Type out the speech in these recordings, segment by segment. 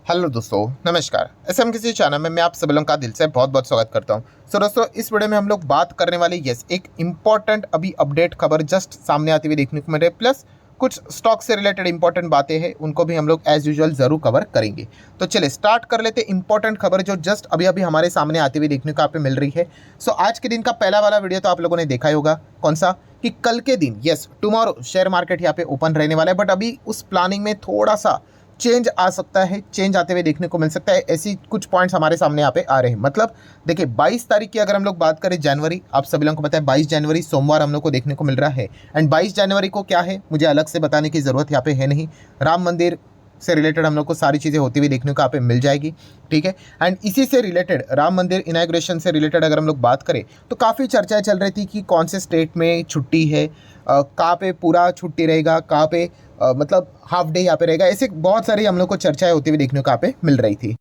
Hello दोस्तों, नमस्कार। SM किसी चैनल में मैं आप सभी लोगों का दिल से बहुत बहुत स्वागत करता हूं। दोस्तों, इस वीडियो में हम लोग बात करने वाले एक इम्पॉर्टेंट अभी अपडेट खबर जस्ट सामने आती हुई देखने को मिल रही है, प्लस कुछ स्टॉक से रिलेटेड इंपॉर्टेंट बातें हैं, उनको भी हम लोग एज यूजुअल जरूर कवर करेंगे। तो चलिए स्टार्ट कर लेते इंपॉर्टेंट खबर जो जस्ट अभी अभी हमारे सामने आती हुई देखने को यहाँ पे मिल रही है। आज के दिन का पहला वाला वीडियो तो आप लोगों ने देखा ही होगा, कौन सा कि कल के दिन टुमारो शेयर मार्केट यहाँ पे ओपन रहने वाला है, बट अभी उस प्लानिंग में थोड़ा सा चेंज आ सकता है, चेंज आते हुए देखने को मिल सकता है। ऐसी कुछ पॉइंट्स हमारे सामने यहाँ पे आ रहे हैं। मतलब देखिए 22 तारीख की अगर हम लोग बात करें जनवरी, आप सभी लोगों को पता है 22 जनवरी सोमवार हम लोग को देखने को मिल रहा है। एंड 22 जनवरी को क्या है मुझे अलग से बताने की ज़रूरत यहाँ पे है नहीं, राम मंदिर से रिलेटेड हम लोग को सारी चीज़ें होती हुई देखने को यहाँ पे मिल जाएगी, ठीक है। एंड इसी से रिलेटेड राम मंदिर इनॉग्रेशन से रिलेटेड अगर हम लोग बात करें तो काफ़ी चर्चाएं चल रही थी कि कौन से स्टेट में छुट्टी है, कहाँ पे पूरा छुट्टी रहेगा, कहाँ पे मतलब हाफ डे यहाँ पे रहेगा। ऐसे बहुत सारी हम लोग को चर्चाएं होती हुई देखने को यहाँ पे मिल रही थी।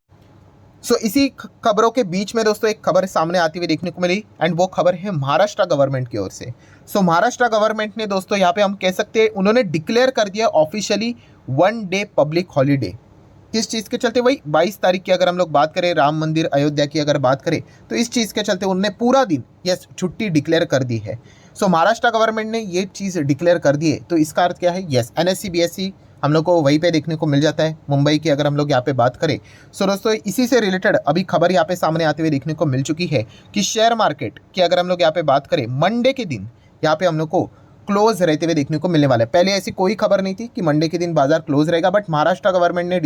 इसी खबरों के बीच में दोस्तों एक खबर सामने आती हुई देखने को मिली, एंड वो खबर है महाराष्ट्र गवर्नमेंट की ओर से। महाराष्ट्र गवर्नमेंट ने दोस्तों यहाँ पे हम कह सकते हैं उन्होंने डिक्लेयर कर दिया ऑफिशियली 1 डे पब्लिक हॉलीडे। किस चीज़ के चलते? वही 22 तारीख की अगर हम लोग बात करें, राम मंदिर अयोध्या की अगर बात करें, तो इस चीज़ के चलते उन्होंने पूरा दिन छुट्टी डिक्लेयर कर दी है। महाराष्ट्र गवर्नमेंट ने ये चीज़ डिक्लेयर कर दी है, तो इसका अर्थ क्या है? एनएससी बीएससी हम लोग को वहीं पे देखने को मिल जाता है, मुंबई की अगर हम लोग यहाँ पे बात करें। दोस्तों इसी से रिलेटेड अभी खबर यहाँ पे सामने आते हुए देखने को मिल चुकी है कि शेयर मार्केट की अगर हम लोग यहाँ पे बात करें, मंडे के दिन यहाँ पे हम लोग को क्लोज रहते हुए देखने को मिलने वाला है। पहले ऐसी कोई खबर नहीं थी कि मंडे के दिन बाजार क्लोज रहेगा, बट महाराष्ट्र गवर्नमेंट ने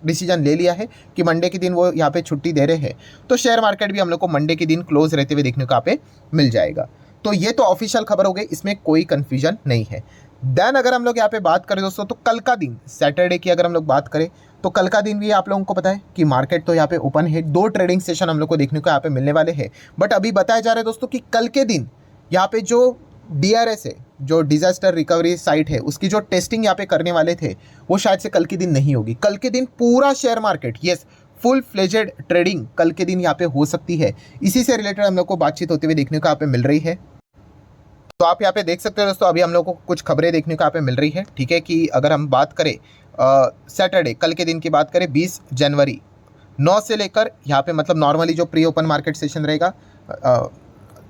डिसीजन ले लिया है कि मंडे के दिन वो यहाँ पे छुट्टी दे रहे हैं, तो शेयर मार्केट भी हम लोग को मंडे के दिन क्लोज रहते हुए देखने को यहाँ पे मिल जाएगा। तो ये तो ऑफिशियल खबर हो गई, इसमें कोई कंफ्यूजन नहीं है। देन अगर हम लोग यहाँ पे बात करें दोस्तों, तो कल का दिन सैटरडे की अगर हम लोग बात करें, तो कल का दिन भी आप लोगों को पता है कि मार्केट तो यहाँ पे ओपन है, 2 ट्रेडिंग सेशन हम लोग को देखने को यहाँ पे मिलने वाले हैं। बट अभी बताया जा रहा है दोस्तों कि कल के दिन यहाँ पे जो DRS है, जो डिजास्टर रिकवरी साइट है, उसकी जो टेस्टिंग यहाँ पे करने वाले थे, वो शायद से कल के दिन नहीं होगी। कल के दिन पूरा share market full fledged trading कल के दिन यहाँ पे हो सकती है। इसी से रिलेटेड हम लोग को बातचीत होते हुए देखने को यहाँ पे मिल रही है। तो आप यहाँ पे देख सकते हो दोस्तों, अभी हम लोग को कुछ खबरें देखने को यहाँ पे मिल रही है, ठीक है। कि अगर हम बात करें सैटरडे कल के दिन की बात करें, 20 जनवरी 9 से लेकर यहाँ पे मतलब नॉर्मली जो प्री ओपन मार्केट सेशन रहेगा,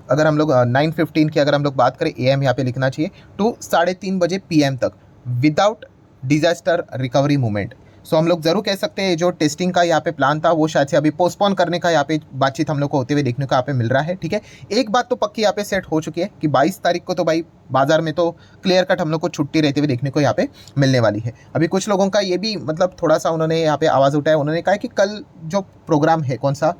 अगर हम लोग 9:15 की अगर हम लोग बात करें AM यहाँ पे लिखना चाहिए, टू 3:30 बजे PM तक विदाउट डिजास्टर रिकवरी मूवमेंट। हम लोग जरूर कह सकते हैं जो टेस्टिंग का यहाँ पे प्लान था वो शायद से अभी पोस्टपोन करने का यहाँ पे बातचीत हम लोग को होते हुए देखने को यहाँ पे मिल रहा है, ठीक है। एक बात तो पक्की यहाँ पे सेट हो चुकी है कि 22 तारीख को तो भाई बाजार में तो क्लियर कट हम लोग को छुट्टी रहते हुए देखने को यहाँ पे मिलने वाली है। अभी कुछ लोगों का ये भी मतलब थोड़ा सा उन्होंने यहाँ पे आवाज़ उठाया, उन्होंने कहा कि कल जो प्रोग्राम है कौन सा,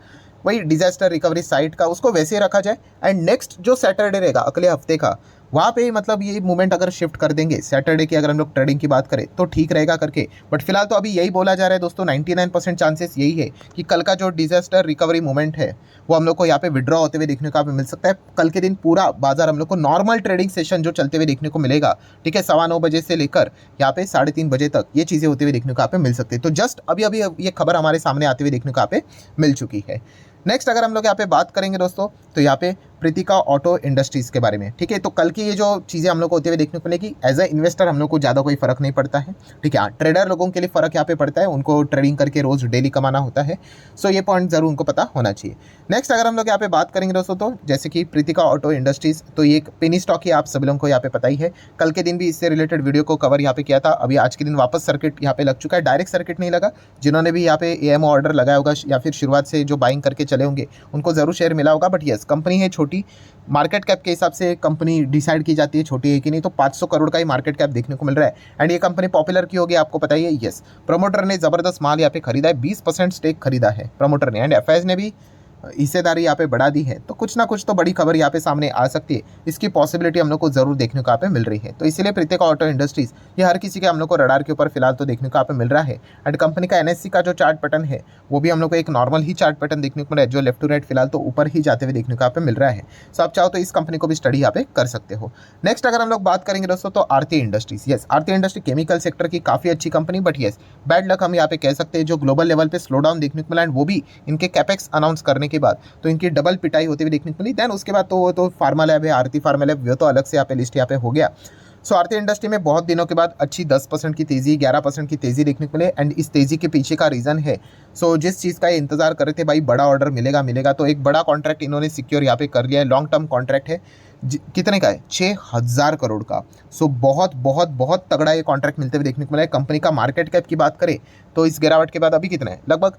वही डिजास्टर रिकवरी साइट का, उसको वैसे ही रखा जाए, एंड नेक्स्ट जो सैटरडे रहेगा अगले हफ्ते का, वहाँ पे मतलब ये मूवमेंट अगर शिफ्ट कर देंगे सैटरडे की अगर हम लोग ट्रेडिंग की बात करें तो ठीक रहेगा करके। बट फिलहाल तो अभी यही बोला जा रहा है दोस्तों, 99% चांसेस यही है कि कल का जो डिजास्टर रिकवरी मूवमेंट है वो हम लोग को यहाँ पे विड्रॉ होते हुए देखने को यहाँ पे मिल सकता है। कल के दिन पूरा बाजार हम लोग को नॉर्मल ट्रेडिंग सेशन जो चलते हुए देखने को मिलेगा, ठीक है, 9:15 बजे से लेकर यहाँ पे 3:30 बजे तक ये चीज़ें होते हुए देखने को यहाँ पे मिल सकती है। तो जस्ट अभी अभी ये खबर हमारे सामने आते हुए देखने को यहाँ पे मिल चुकी है। नेक्स्ट अगर हम लोग यहाँ पे बात करेंगे दोस्तों, तो यहाँ पे प्रीतिका ऑटो इंडस्ट्रीज के बारे में, ठीक है। तो कल की ये जो चीज़ें हम लोग को होते हुए देखने को मिलेगी, एज अ इन्वेस्टर हम लोग को ज़्यादा कोई फर्क नहीं पड़ता है, ठीक है। ट्रेडर लोगों के लिए फ़र्क यहाँ पे पड़ता है, उनको ट्रेडिंग करके रोज़ डेली कमाना होता है। ये पॉइंट जरूर उनको पता होना चाहिए। नेक्स्ट अगर हम लोग यहाँ पे बात करेंगे दोस्तों, तो जैसे कि प्रीतिका ऑटो इंडस्ट्रीज, तो ये एक पेनी स्टॉक ही आप सभी लोगों को यहाँ पे पता ही है। कल के दिन भी इससे रिलेटेड वीडियो को कवर यहाँ पे किया था। अभी आज के दिन वापस सर्किट यहाँ पे लग चुका है, डायरेक्ट सर्किट नहीं लगा। जिन्होंने भी यहाँ पे AM ऑर्डर लगाया होगा या फिर शुरुआत से जो बाइंग करके चले होंगे, उनको जरूर शेयर मिला होगा। बट कंपनी है छोटी, मार्केट कैप के हिसाब से कंपनी डिसाइड की जाती है छोटी है कि नहीं, तो 500 करोड़ का ही मार्केट कैप देखने को मिल रहा है। एंड ये कंपनी पॉपुलर की होगी आपको पता ही है। प्रमोटर ने जबरदस्त माल यहाँ पे खरीदा है, 20% स्टेक खरीदा है प्रमोटर ने, एंड FIS ने भी हिस्सेदारी यहाँ पे बढ़ा दी है। तो कुछ ना कुछ तो बड़ी खबर यहाँ पे सामने आ सकती है, इसकी पॉसिबिलिटी हम लोग को जरूर देखने को यहाँ पे मिल रही है। तो इसीलिए प्रीतिका ऑटो इंडस्ट्रीज ये हर किसी के हम लोग को रडार के ऊपर फिलहाल तो देखने को यहाँ पे मिल रहा है। एंड कंपनी का NSE का जो चार्ट पैटर्न है वो भी हम लोग को एक नॉर्मल ही चार्ट पैटर्न देखने को मिल रहा है, जो लेफ्ट टू राइट फिलहाल तो ऊपर ही जाते हुए देखने को यहाँ पे मिल रहा है। आप चाहो तो इस कंपनी को भी स्टडी यहाँ पे कर सकते हो। नेक्स्ट अगर हम लोग बात करेंगे दोस्तों, तो आरती इंडस्ट्रीज। आरती इंडस्ट्री केमिकल सेक्टर की काफ़ी अच्छी कंपनी, बट बैड लक हम यहाँ पे कह सकते हैं, जो ग्लोबल लेवल पे स्लो डाउन देखने को मिला, एंड वो भी इनके कैपेक्स अनाउंस करने के बाद तो इनकी डबल पिटाई होती हुई देखने को मिली। देन उसके बाद तो वो तो फार्मा लैब है, आरती फार्मा लैब, वो तो अलग से यहाँ पे लिस्ट यहाँ पे हो गया। सो आरती इंडस्ट्री में बहुत दिनों के बाद अच्छी 10% की तेज़ी, 11% की तेज़ी देखने को मिले एंड इस तेज़ी के पीछे का रीज़न है, सो जिस चीज़ का ये इंतजार कर रहे थे भाई, बड़ा ऑर्डर मिलेगा मिलेगा, तो एक बड़ा कॉन्ट्रैक्ट इन्होंने सिक्योर यहाँ पे कर लिया है। लॉन्ग टर्म कॉन्ट्रैक्ट है, कितने का है, 6,000 करोड़ का। सो बहुत बहुत बहुत तगड़ा ये कॉन्ट्रैक्ट मिलते हुए देखने को मिला है। कंपनी का मार्केट कैप की बात करें तो इस गिरावट के बाद अभी कितना है, लगभग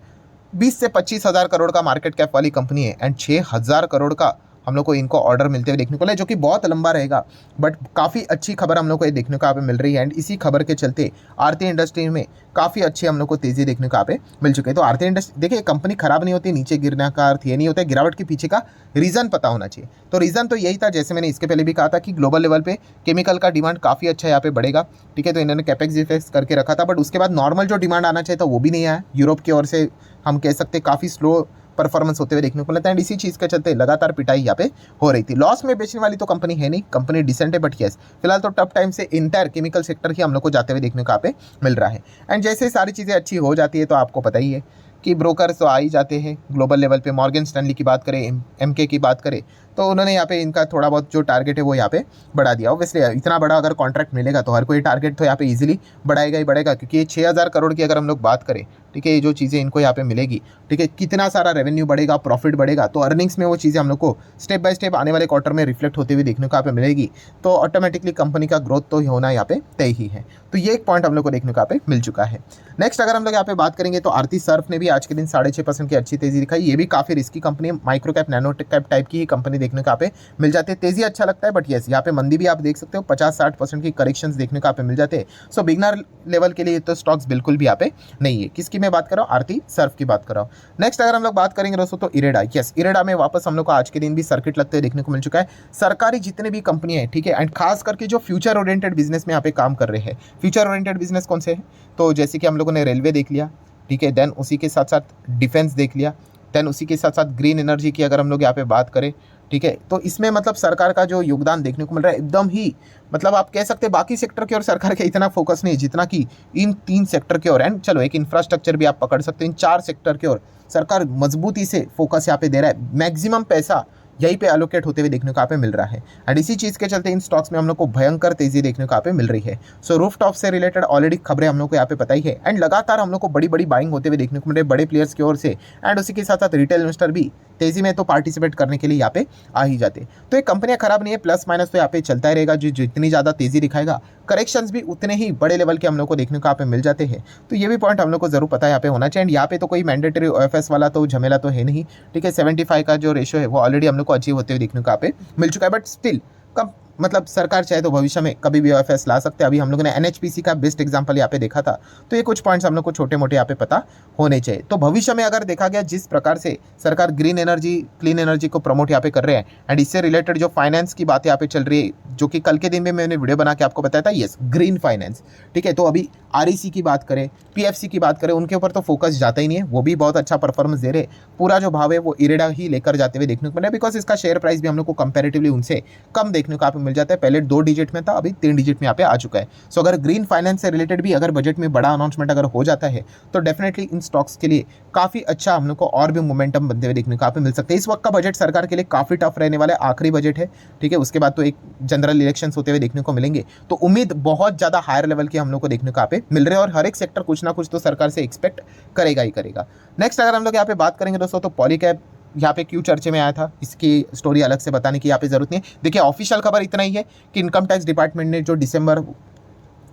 20 से 25,000 करोड़ का मार्केट कैप वाली कंपनी है एंड 6,000 करोड़ का हम लोग को इनको ऑर्डर मिलते हुए देखने को मिला, जो कि बहुत लंबा रहेगा, बट काफ़ी अच्छी खबर हम लोग को ये देखने को यहाँ पे मिल रही है एंड इसी खबर के चलते आरती इंडस्ट्री में काफ़ी अच्छी हम लोग को तेज़ी देखने को यहाँ पे मिल चुकी है। तो आरती इंडस्ट्री देखिए, कंपनी खराब नहीं होती, नीचे गिरने का अर्थ ये नहीं होता है, गिरावट के पीछे का रीज़न पता होना चाहिए। तो रीज़न तो यही था, जैसे मैंने इसके पहले भी कहा था कि ग्लोबल लेवल पे केमिकल का डिमांड काफ़ी अच्छा यहाँ पे बढ़ेगा, ठीक है। तो इन्होंने कैपेक्स डिफेक्स करके रखा था, बट उसके बाद नॉर्मल जो डिमांड आना चाहिए था वो भी नहीं आया। यूरोप की ओर से हम कह सकते काफ़ी स्लो परफॉर्मेंस होते हुए देखने को मिलता है एंड इसी चीज़ के चलते लगातार पिटाई यहाँ पे हो रही थी। लॉस में बेचने वाली तो कंपनी है नहीं, कंपनी डिसेंट है, बट यस फिलहाल तो टफ टाइम से इंटायर केमिकल सेक्टर ही हम लोग को जाते हुए देखने को यहाँ पे मिल रहा है। एंड जैसे सारी चीज़ें अच्छी हो जाती है तो आपको पता ही है कि ब्रोकर्स तो आ ही जाते हैं ग्लोबल लेवल पे। मॉर्गन स्टैनली की बात करें, एमके की बात करें, तो उन्होंने यहाँ पे इनका थोड़ा बहुत जो टारगेट है वो यहाँ पे बढ़ा दिया। ऑब्वियसली इतना बड़ा अगर कॉन्ट्रैक्ट मिलेगा तो हर कोई टारगेट तो यहाँ पे इजीली बढ़ाएगा ही बढ़ेगा, क्योंकि ये 6,000 करोड़ की अगर हम लोग बात करें, ठीक है, ये जो चीज़ें इनको यहाँ पे मिलेगी, ठीक है, कितना सारा रेवेन्यू बढ़ेगा, प्रॉफिट बढ़ेगा, तो अर्निंग्स में वो चीज़ें हम लोग को स्टेप बाय स्टेप आने वाले क्वार्टर में रिफ्लेक्ट होते हुए देखने को यहाँ पे मिलेगी। तो ऑटोमेटिकली कंपनी का ग्रोथ तो होना यहाँ पे तय ही है। तो ये एक पॉइंट हम लोग को देखने को यहाँ पे मिल चुका है। नेक्स्ट अगर हम लोग यहाँ पे बात करेंगे तो आरती सर्फ ने भी आज के दिन 6.5% की अच्छी तेजी दिखाई। ये भी काफ़ी रिस्की कंपनी है, micro cap nano cap type की ही कंपनी देखने को यहाँ पे मिल जाते हैं। तेजी अच्छा लगता है, बट यस यहाँ पे मंदी भी आप देख सकते हो, 50-60% की करेक्शंस देखने को यहाँ पे मिल जाते हैं। सो बिगनर लेवल के लिए तो स्टॉक्स बिल्कुल भी यहाँ पे नहीं है। किसकी मैं बात कर रहा हूँ, आरती सर्फ की बात कर रहा हूँ। नेक्स्ट अगर हम लोग बात करेंगे दोस्तों तो इरेडा, यस इरेडा में वापस हम लोग को आज के दिन भी सर्किट लगते हुए देखने को मिल चुका है। सरकारी जितने भी कंपनियां हैं, ठीक है, एंड खास करके जो फ्यूचर ओरिएंटेड बिजनेस में यहाँ पे काम कर रहे हैं। फ्यूचर ओरिएंटेड बिजनेस कौन से हैं, तो जैसे कि हम लोगों ने रेलवे देख लिया, ठीक है, देन उसी के साथ साथ डिफेंस देख लिया, देन उसी के साथ साथ ग्रीन एनर्जी की अगर हम लोग यहाँ पे बात करें, ठीक है, तो इसमें मतलब सरकार का जो योगदान देखने को मिल रहा है एकदम ही, मतलब आप कह सकते हैं बाकी सेक्टर की ओर सरकार का इतना फोकस नहीं जितना कि इन 3 सेक्टर की ओर। एंड चलो एक इंफ्रास्ट्रक्चर भी आप पकड़ सकते हैं, इन 4 सेक्टर की ओर सरकार मजबूती से फोकस यहाँ पे दे रहा है। मैक्सिमम पैसा यहीं पे एलोकेट होते हुए देखने को यहाँ पे मिल रहा है एंड इसी चीज़ के चलते इन स्टॉक्स में हम लोग को भयंकर तेजी देखने को यहाँ पे मिल रही है। सो रूफटॉप से रिलेटेड ऑलरेडी खबरें हम लोग को यहाँ पे पता ही है एंड लगातार हम लोग को बड़ी बड़ी बाइंग होते हुए देखने को मिल रही है बड़े प्लेयर्स की ओर से एंड उसी के साथ साथ रिटेल इन्वेस्टर भी तेजी में तो पार्टिसिपेट करने के लिए यहाँ पे आ ही जाते। तो ये कंपनियां खराब नहीं है, प्लस माइनस तो यहाँ पे चलता ही रहेगा। जो जितनी ज़्यादा तेजी दिखाएगा, करेक्शंस भी उतने ही बड़े लेवल के हम लोग को देखने को यहाँ पे मिल जाते हैं। तो ये भी पॉइंट हम लोग को जरूर पता है यहाँ पे होना चाहिए। यहाँ पे तो कोई मैंडेटरी ओएफएस वाला तो झमेला तो है नहीं, ठीक है, 75 का जो रेशियो है वो ऑलरेडी हम लोग को अचीव होते हुए देखने को यहाँ पे मिल चुका है। बट स्टिल कब मतलब सरकार चाहे तो भविष्य में कभी भी ओएफएस ला सकते हैं। अभी हम लोगों ने एनएचपीसी का बेस्ट एग्जांपल यहाँ पे देखा था, तो ये कुछ पॉइंट्स हम लोग को छोटे मोटे यहाँ पे पता होने चाहिए। तो भविष्य में अगर देखा गया जिस प्रकार से सरकार ग्रीन एनर्जी, क्लीन एनर्जी को प्रमोट यहाँ पे कर रहे हैं एंड इससे रिलेटेड जो फाइनेंस की बातें यहाँ पे चल रही है, जो कि कल के दिन में मैंने वीडियो बना के आपको बताया था, यस ग्रीन फाइनेंस, ठीक है। तो अभी आरईसी की बात करें, पीएफसी की बात करें, उनके ऊपर तो फोकस जाता ही नहीं है, वो भी बहुत अच्छा परफॉर्मेंस दे रहे। पूरा जो भाव है वो इरेडा ही लेकर जाते हुए देखने को मिला, बिकॉज इसका शेयर प्राइस भी हम लोग को कंपेरेटिवली उनसे कम देखने को यहाँ पे मिल जाता है। पहले 2 डिजिट में था, अभी 3 डिजिट में यहाँ पे आ चुका है। सो अगर ग्रीन फाइनेंस से रिलेटेड भी अगर बजट में बड़ा अनाउंसमेंट अगर हो जाता है तो डेफिनेटली इन स्टॉक्स के लिए काफ़ी अच्छा हम लोग को और भी मोमेंटम बनते हुए देखने को यहाँ पे मिल सकते हैं। इस वक्त का बजट सरकार के लिए काफ़ी टफ रहने वाला है, आखिरी बजट है, ठीक है, उसके बाद तो एक जनरल इलेक्शंस होते हुए देखने को मिलेंगे। तो उम्मीद बहुत ज़्यादा हायर लेवल की हम लोग को देखने को यहाँ पे मिल रहे हैं और हर एक सेक्टर कुछ ना कुछ तो सरकार से एक्सपेक्ट करेगा ही करेगा। नेक्स्ट अगर हम लोग यहाँ पे बात करेंगे दोस्तों तो पॉलीकैब यहाँ पे क्यों चर्चे में आया था, इसकी स्टोरी अलग से बताने की यहाँ पे जरूरत नहीं है। देखिए ऑफिशियल खबर इतना ही है कि इनकम टैक्स डिपार्टमेंट ने जो दिसंबर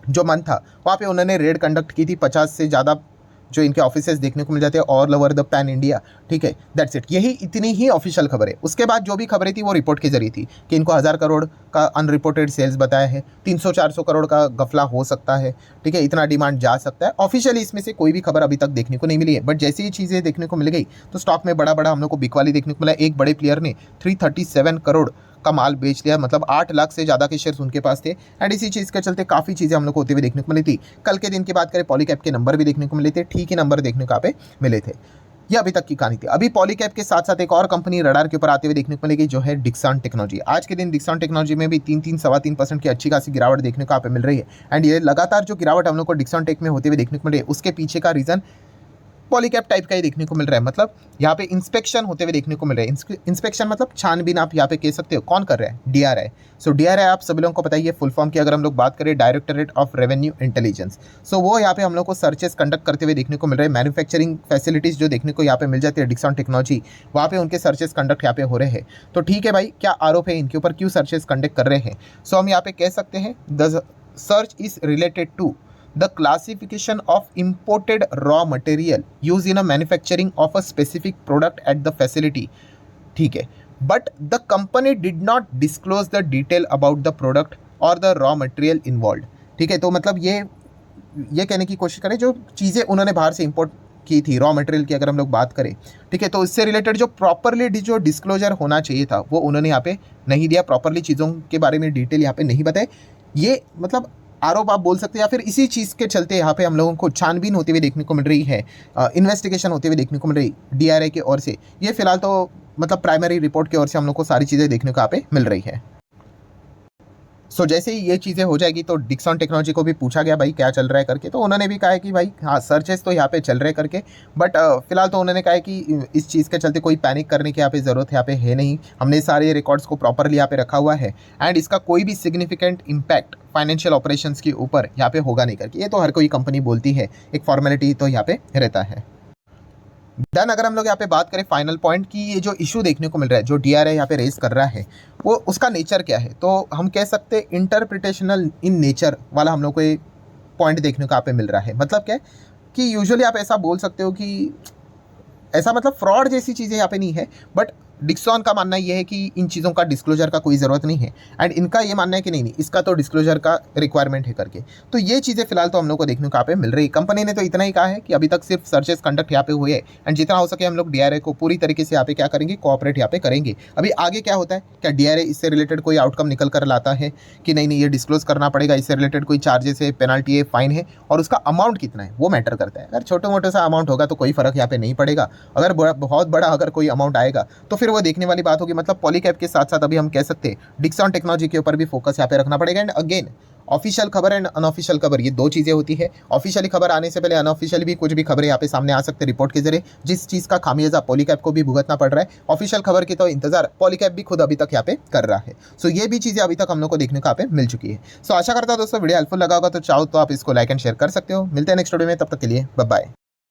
जो मंथ था वहाँ पे उन्होंने रेड कंडक्ट की थी, 50 से ज़्यादा जो इनके ऑफिसेस देखने को मिल जाते हैं all over the pan India, ठीक है, दैट्स इट। यही इतनी ही ऑफिशियल खबर है। उसके बाद जो भी खबरें थी वो रिपोर्ट के जरिए थी कि इनको 1000 करोड़ का अनरिपोर्टेड सेल्स बताया है, 300-400 करोड़ का गफला हो सकता है, ठीक है, इतना डिमांड जा सकता है। ऑफिशियली इसमें से कोई भी खबर अभी तक देखने को नहीं मिली है, बट जैसे ही चीज़ें देखने को मिल गई तो स्टॉक में बड़ा बड़ा हम लोग को बिकवाली देखने को मिला। एक बड़े प्लेयर ने 337 करोड़ का माल बेच लिया, मतलब 8 लाख से ज़्यादा के शेयर्स उनके पास थे एंड इसी चीज़ के चलते काफ़ी चीज़ें हम लोग को होते हुए देखने को मिली थी। कल के दिन की बात करें पॉलीकैब के नंबर भी देखने को मिले थे, ठीक ही नंबर देखने को यहाँ पे मिले थे। ये अभी तक की कहानी थी। अभी पॉलीकैब के साथ साथ एक और कंपनी रडार के ऊपर आते हुए देखने को मिलेगी जो है डिक्सन टेक्नोलॉजी। आज के दिन डिक्सन टेक्नोलॉजी में भी 3-3.25% की अच्छी खासी गिरावट देखने को यहाँ पे मिल रही है एंड ये लगातार जो गिरावट हम लोग को डिक्सन टेक में होते हुए देखने को मिल रही है उसके पीछे का रीज़न पॉलीकैब टाइप का ही देखने को मिल रहा है। मतलब यहाँ पे इंस्पेक्शन होते हुए देखने को मिल रहा है। इंस्पेक्शन मतलब छानबीन आप यहाँ पे कह सकते हो, कौन कर रहा है? डीआरआई। सो डीआरआई आप सभी लोगों को पता ही है फुल फॉर्म की अगर हम लोग बात करें, डायरेक्टरेट ऑफ रेवेन्यू इंटेलिजेंस। सो वो यहाँ पे हम लोग को सर्चेस कंडक्ट करते हुए देखने को मिल रहे हैं। मैन्युफैक्चरिंग फैसिलिटीज जो देखने को यहाँ पे मिल जाती है डिक्सन टेक्नोलॉजी, वहाँ पे उनके सर्चेस कंडक्ट यहाँ पे हो रहे हैं। तो ठीक है भाई, क्या आरोप है इनके ऊपर, क्यों सर्चेस कंडक्ट कर रहे हैं? सो हम यहाँ पे कह सकते हैं the search is related to the classification of imported raw material used in a manufacturing of a specific product at the facility. ठीक है, but the company did not disclose the detail about the product or the raw material involved. ठीक है, तो मतलब ये कहने की कोशिश करें जो चीज़ें उन्होंने बाहर से इंपोर्ट की थी, रॉ मटेरियल की अगर हम लोग बात करें, ठीक है, तो इससे रिलेटेड जो प्रॉपरली जो डिस्क्लोजर होना चाहिए था वो उन्होंने यहाँ पे नहीं दिया। प्रॉपरली चीज़ों के बारे में डिटेल यहाँ पे नहीं बताए। ये मतलब आरोप आप बोल सकते हैं, या फिर इसी चीज़ के चलते यहाँ पे हम लोगों को छानबीन होती हुई देखने को मिल रही है, इन्वेस्टिगेशन होते हुए देखने को मिल रही डीआरआई की ओर से। ये फिलहाल तो मतलब प्राइमरी रिपोर्ट की ओर से हम लोग को सारी चीज़ें देखने को यहाँ पे मिल रही है। सो जैसे ही ये चीज़ें हो जाएगी तो डिक्सन टेक्नोलॉजी को भी पूछा गया भाई क्या चल रहा है करके, तो उन्होंने भी कहा है कि भाई हाँ सर्चेस तो यहाँ पे चल रहे करके, बट फिलहाल तो उन्होंने कहा है कि इस चीज़ के चलते कोई पैनिक करने की यहाँ पे ज़रूरत यहाँ पे है नहीं। हमने सारे रिकॉर्ड्स को प्रॉपरली यहाँ पे रखा हुआ है एंड इसका कोई भी सिग्निफिकेंट इम्पैक्ट फाइनेंशियल ऑपरेशंस के ऊपर यहाँ पे होगा नहीं करके। ये तो हर कोई कंपनी बोलती है, एक फॉर्मेलिटी तो यहाँ पे रहता है। देन अगर हम लोग यहाँ पे बात करें फाइनल पॉइंट की, ये जो इशू देखने को मिल रहा है जो डीआरआई यहाँ पे रेज कर रहा है वो उसका नेचर क्या है, तो हम कह सकते हैं इंटरप्रिटेशनल इन नेचर वाला हम लोग को एक पॉइंट देखने को यहाँ पे मिल रहा है। मतलब क्या है कि यूजुअली आप ऐसा बोल सकते हो कि ऐसा मतलब फ्रॉड जैसी चीज़ें यहाँ पे नहीं है, बट डिक्सन का मानना ये है कि इन चीज़ों का डिस्क्लोजर का कोई ज़रूरत नहीं है एंड इनका ये मानना है कि नहीं इसका तो डिस्क्लोजर का रिक्वायरमेंट है करके। तो ये चीज़ें फिलहाल तो हम लोग को देखने को यहाँ पे मिल रही है। कंपनी ने तो इतना ही कहा है कि अभी तक सिर्फ सर्चेस कंडक्ट यहाँ पे हुए एंड जितना हो सके हम लोग डीआरआई को पूरी तरीके से यहाँ पे क्या करेंगे, कोऑपरेट यहाँ पे करेंगे। अभी आगे क्या होता है, क्या डीआरआई इससे रिलेटेड कोई आउटकम निकल कर लाता है कि नहीं ये डिस्क्लोज करना पड़ेगा, इससे रिलेटेड कोई चार्जेस है, पेनल्टी है, फाइन है और उसका अमाउंट कितना है वो मैटर करता है। अगर छोटे मोटे सा अमाउंट होगा तो कोई फर्क यहाँ पे नहीं पड़ेगा, अगर बहुत बड़ा अगर कोई अमाउंट आएगा तो फिर वो देखने वाली बात होगी। मतलब पॉलीकैब के साथ साथ अभी हम कह सकते हैं डिक्सन टेक्नोलॉजी के ऊपर भी फोकस यहाँ पे रखना पड़ेगा। एंड अगेन ऑफिशियल खबर एंड अनऑफिशियल खबर ये दो चीज़ें होती है। ऑफिशियली खबर आने से पहले अनऑफिशियल भी कुछ भी खबरें यहाँ पे सामने आ सकते हैं रिपोर्ट के जरिए, जिस चीज़ का खामियाजा पॉलीकैब को भी भुगतना पड़ रहा है। ऑफिशियल खबर की तो इंतजार पॉलीकैब भी खुद अभी तक यहाँ पे कर रहा है। सो ये भी चीज़ें अभी तक हम लोग को देखने को यहाँ पे मिल चुकी है। सो आशा करता हूँ दोस्तों वीडियो हेल्पफुल लगा होगा, तो चाहो तो आप इसको लाइक एंड शेयर कर सकते हो। मिलते हैं नेक्स्ट वीडियो में, तब तक के लिए बाय बाय।